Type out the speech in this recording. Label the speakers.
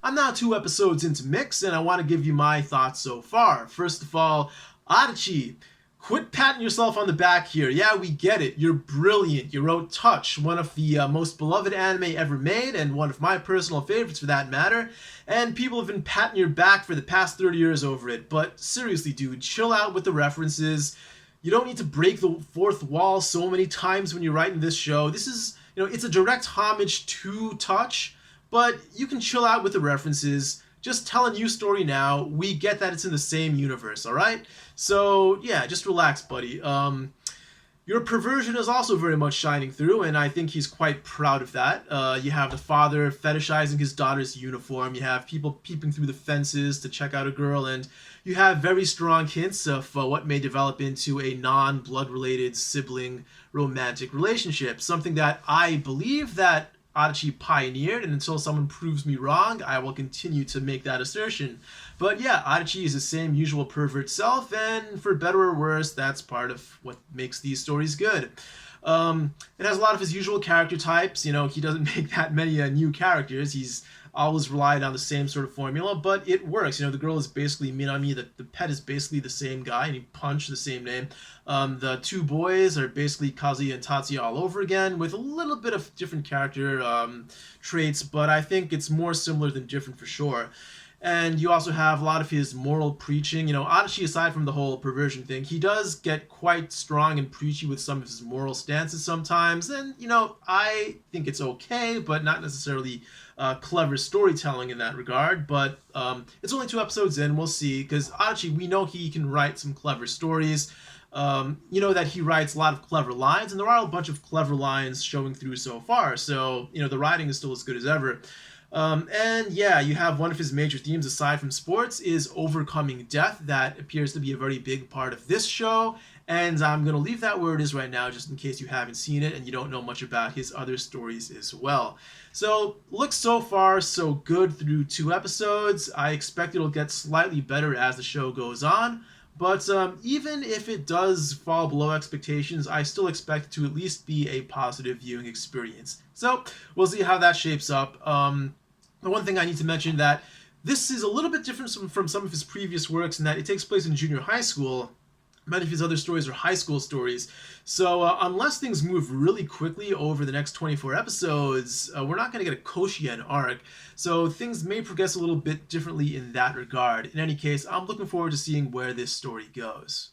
Speaker 1: I'm now 2 episodes into Mix, and I want to give you my thoughts so far. First of all, Adachi, quit patting yourself on the back here. Yeah, we get it. You're brilliant. You wrote Touch, one of the most beloved anime ever made, and one of my personal favorites for that matter. And people have been patting your back for the past 30 years over it. But seriously, dude, chill out with the references. You don't need to break the fourth wall so many times when you're writing this show. This is, it's a direct homage to Touch, but you can chill out with the references. Just tell a new story now. We get that it's in the same universe, all right? So yeah, just relax, buddy. Your perversion is also very much shining through, and I think he's quite proud of that. You have the father fetishizing his daughter's uniform. You have people peeping through the fences to check out a girl, and you have very strong hints of what may develop into a non-blood related sibling romantic relationship. Something that I believe that Adachi pioneered, and until someone proves me wrong, I will continue to make that assertion. But yeah, Adachi is the same usual pervert self, and for better or worse, that's part of what makes these stories good. It has a lot of his usual character types. He doesn't make that many new characters. He's always relied on the same sort of formula, but it works. The girl is basically Minami. The pet is basically the same guy, and he punched the same name. The two boys are basically Kazuya and Tatsuya all over again, with a little bit of different character traits, but I think it's more similar than different for sure. And you also have a lot of his moral preaching. Adachi, aside from the whole perversion thing, he does get quite strong and preachy with some of his moral stances sometimes. And, I think it's okay, but not necessarily clever storytelling in that regard. But it's only 2 episodes in. We'll see. Because Adachi, we know he can write some clever stories. That he writes a lot of clever lines, and there are a bunch of clever lines showing through so far. So, the writing is still as good as ever. And yeah, you have one of his major themes aside from sports is overcoming death. That appears to be a very big part of this show. And I'm going to leave that where it is right now, just in case you haven't seen it and you don't know much about his other stories as well. So, looks so far so good through 2 episodes. I expect it'll get slightly better as the show goes on. But even if it does fall below expectations, I still expect it to at least be a positive viewing experience. So we'll see how that shapes up. The one thing I need to mention that this is a little bit different from some of his previous works in that it takes place in junior high school. Many of his other stories are high school stories. So unless things move really quickly over the next 24 episodes, we're not going to get a Koshien arc. So things may progress a little bit differently in that regard. In any case, I'm looking forward to seeing where this story goes.